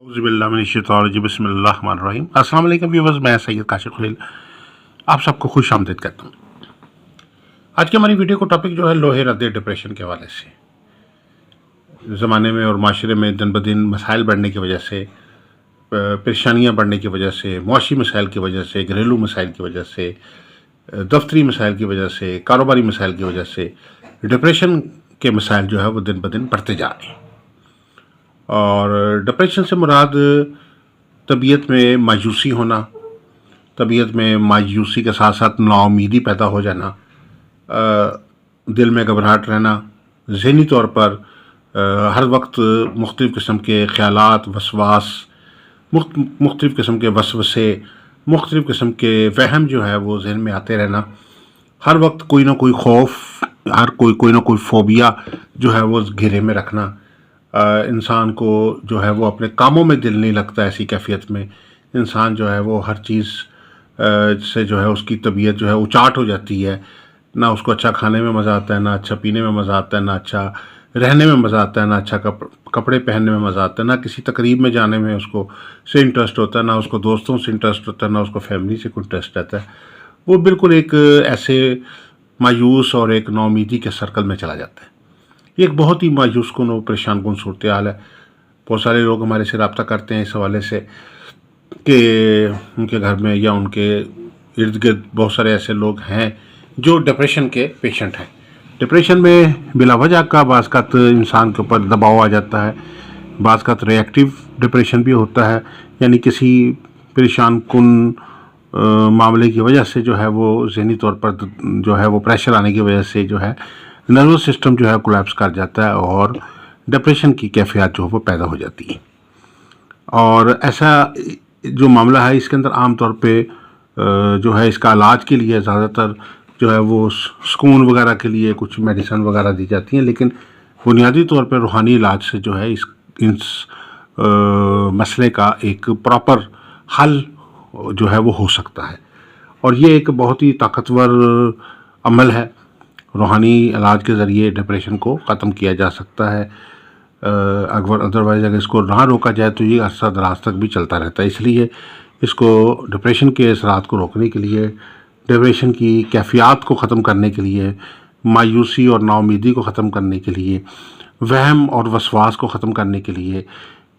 औज़ुबिल्लाहि बिस्मिल्लाहिर्रहमानिर्रहीम। अस्सलाम वालेकुम व्यूअर्स, मैं सैयद काशिफ खलील आप सबको खुश आमदीद कहता हूँ। आज की हमारी वीडियो को टॉपिक जो है लोहे रद्दे डिप्रेशन के हवाले से। ज़माने में और माशरे में दिन ब दिन मसाइल बढ़ने की वजह से, परेशानियाँ बढ़ने की वजह से, मुआशी मसाइल की वजह से, घरेलू मसाइल की वजह से, दफ्तरी मसाइल की वजह से, कारोबारी मसाइल की वजह से डिप्रेशन के मसाइल जो है वो दिन ब दिन बढ़ते जा रहे हैं। और डिप्रेशन से मुराद तबीयत में मायूसी होना, तबीयत में मायूसी के साथ साथ नाउमीदी पैदा हो जाना, दिल में घबराहट रहना, ज़हनी तौर पर हर वक्त मुख्तलिफ़ किस्म के ख़यालात, वसवास, मुख्तलिफ़ किस्म के वसवसे, मुख्तलिफ़ किस्म के वहम जो है वो ज़हन में आते रहना, हर वक्त कोई ना कोई खौफ, कोई ना कोई फ़ोबिया जो है वो घेरे में रखना, इंसान को जो है वो अपने कामों में दिल नहीं लगता। ऐसी कैफियत में इंसान जो है वो हर चीज़ से जो है उसकी तबीयत जो है उचाट हो जाती है। ना उसको अच्छा खाने में मज़ा आता है, ना अच्छा पीने में मज़ा आता है, ना अच्छा रहने में मज़ा आता है, ना अच्छा कपड़े पहनने में मज़ा आता है, ना किसी तकरीब में जाने में उसको से इंटरेस्ट होता है, ना उसको दोस्तों से इंटरेस्ट होता है, ना उसको फैमिली से कोई इंटरेस्ट रहता है। वो बिल्कुल एक ऐसे मायूस और एक नाउमीदी के सर्कल में चला जाता है। ये एक बहुत ही मायूस कुन और परेशान कुन सूरत हाल है। बहुत सारे लोग हमारे से रब्ता करते हैं इस हवाले से कि उनके घर में या उनके इर्द गिर्द बहुत सारे ऐसे लोग हैं जो डिप्रेशन के पेशेंट हैं। डिप्रेशन में बिला वजह का बाज़ इंसान के ऊपर दबाव आ जाता है, बाज़ रिएक्टिव डिप्रेशन भी होता है, यानी किसी परेशान कुन मामले की वजह से जो है वो ज़हनी तौर पर जो है वो प्रेशर आने की वजह से जो है नर्वस सिस्टम जो है कोलैप्स कर जाता है और डिप्रेशन की कैफियत जो है वो पैदा हो जाती है। और ऐसा जो मामला है इसके अंदर आम तौर पे जो है इसका इलाज के लिए ज़्यादातर जो है वो सुकून वगैरह के लिए कुछ मेडिसिन वगैरह दी जाती हैं, लेकिन बुनियादी तौर पे रूहानी इलाज से जो है इस मसले का एक प्रॉपर हल जो है वो हो सकता है। और ये एक बहुत ही ताकतवर अमल है। रूहानी इलाज के ज़रिए डिप्रेशन को ख़त्म किया जा सकता है। अदरवाइज़ अगर इसको ना रोका जाए तो ये अरसा दराज तक भी चलता रहता है। इसलिए इसको डिप्रेशन के असरात को रोकने के लिए, डिप्रेशन की कैफियत को ख़त्म करने के लिए, मायूसी और नाउमीदी को ख़त्म करने के लिए, वहम और वसवास को ख़त्म करने के लिए,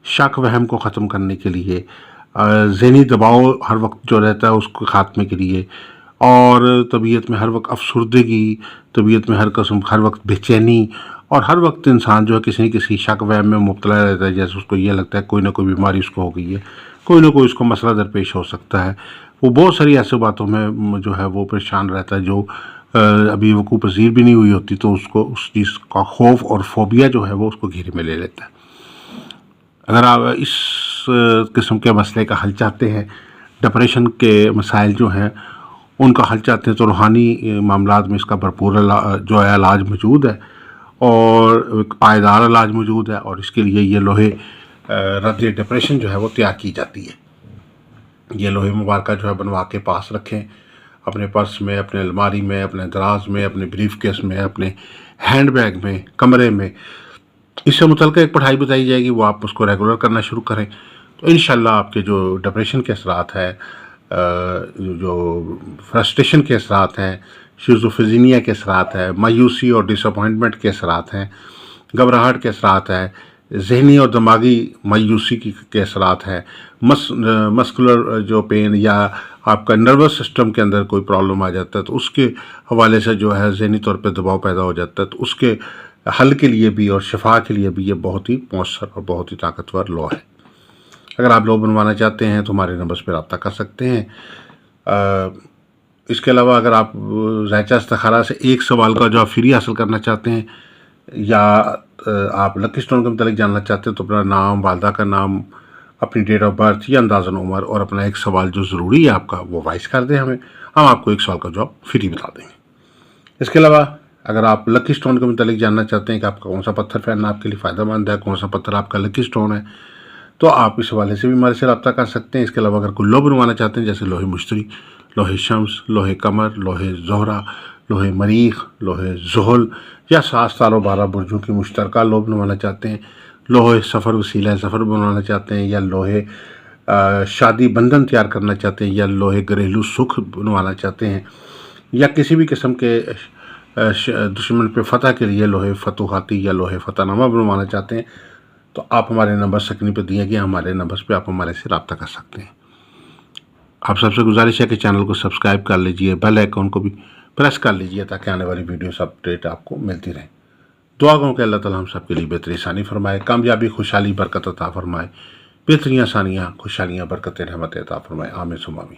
शक वहम को ख़त्म करने के लिए, ज़हनी दबाव हर वक्त जो रहता है उसको ख़ात्मे के लिए, और तबीयत में हर वक्त अफसरदगी, तबीयत में हर वक्त बेचैनी, और हर वक्त इंसान जो है किसी न किसी शक वहम में मुब्तला रहता है। जैसे उसको ये लगता है कोई ना कोई बीमारी उसको हो गई है, कोई ना कोई उसको मसला दरपेश हो सकता है। वो बहुत सारी ऐसी बातों में जो है वो परेशान रहता है जो अभी वकूफ़ पज़ीर भी नहीं हुई होती, तो उसको उस चीज़ का खौफ और फोबिया जो है वो उसको घेरे में ले लेता है। अगर आप इस किस्म के मसले का हल चाहते हैं, डिप्रेशन के मसाइल जो हैं उनका हल चाहते हैं, तो रूहानी मामलात में इसका भरपूर जो है इलाज मौजूद है और एक पायदार इलाज मौजूद है। और इसके लिए ये लोहे रद्दे डिप्रेशन जो है वो तैयार की जाती है। ये लोहे मुबारक जो है बनवा के पास रखें, अपने पर्स में, अपने अलमारी में, अपने दराज में, अपने ब्रीफ केस में, अपने हैंड बैग में, कमरे में। इससे मुतल्लिक़ एक पढ़ाई बताई जाएगी, वो आप उसको रेगुलर करना शुरू करें तो इंशाल्लाह आपके जो डिप्रेशन के असरात हैं, जो फ्रस्ट्रेशन के असरात हैं, शिज़ोफ्रेनिया के असरात हैं, मायूसी और डिसअपॉइंटमेंट के असरात हैं, घबराहट के असरात हैं, ज़हनी और दिमागी मायूसी के असरात हैं, मस्कुलर जो पेन या आपका नर्वस सिस्टम के अंदर कोई प्रॉब्लम आ जाता है तो उसके हवाले से जो है ज़हनी तौर पे दबाव पैदा हो जाता है, तो उसके हल के लिए भी और शिफा के लिए भी ये बहुत ही मौसर और बहुत ही ताकतवर लौ है। अगर आप लोग बनवाना चाहते हैं तो हमारे नंबर्स पर रब्ता कर सकते हैं। इसके अलावा अगर आप ज़ायचा इस्तिखारा से एक सवाल का जवाब फ्री हासिल करना चाहते हैं, या आप लकी स्टोन के मतलब जानना चाहते हैं, तो अपना नाम, वालदा का नाम, अपनी डेट ऑफ बर्थ या अंदाज़न उम्र और अपना एक सवाल जो ज़रूरी है आपका वो वॉइस कर दें हमें, हम आपको एक सवाल का जवाब फ्री बता देंगे। इसके अलावा अगर आप लकी स्टोन के मतलब जानना चाहते हैं कि आपका कौन सा पत्थर पहनना आपके लिए फ़ायदेमंद है, कौन सा पत्थर आपका लकी स्टोन है, तो आप इस हवाले से भी हमारे से रब्ता कर सकते हैं। इसके अलावा अगर कोई लो बनवाना चाहते हैं, जैसे लोहे मुश्तरी, लोहे शम्स, लोहे कमर, लोहे ज़ोहरा, लोहे मरीख, लोहे ज़ुहल या 7 तारों 12 बुर्जों की मुश्तरका लो बनवाना चाहते हैं لوہے سفر وسیلہ سفر بنوانا چاہتے ہیں، یا لوہے شادی بندھن تیار کرنا چاہتے ہیں، یا لوہے گھریلو سکھ بنوانا چاہتے ہیں، یا کسی بھی قسم کے دشمن پہ فتح کے لیے لوہے فتوحاتی یا لوہے فتح نامہ بنوانا چاہتے ہیں، تو آپ ہمارے نمبر سکرین پہ دیے گئے ہمارے نمبر پہ آپ ہمارے سے رابطہ کر سکتے ہیں۔ آپ سب سے گزارش ہے کہ چینل کو سبسکرائب کر لیجئے، بیل آئیکن کو بھی پریس کر لیجئے تاکہ آنے والی ویڈیوز اپڈیٹ آپ کو ملتی رہیں۔ دعا کروں کہ اللہ تعالیٰ ہم سب کے لیے بہتری آسانی فرمائے، کامیابی خوشحالی برکت عطا فرمائے، بہتری آسانیاں خوشحالیاں برکتیں رحمت عطا فرمائے، آمین ثم آمین۔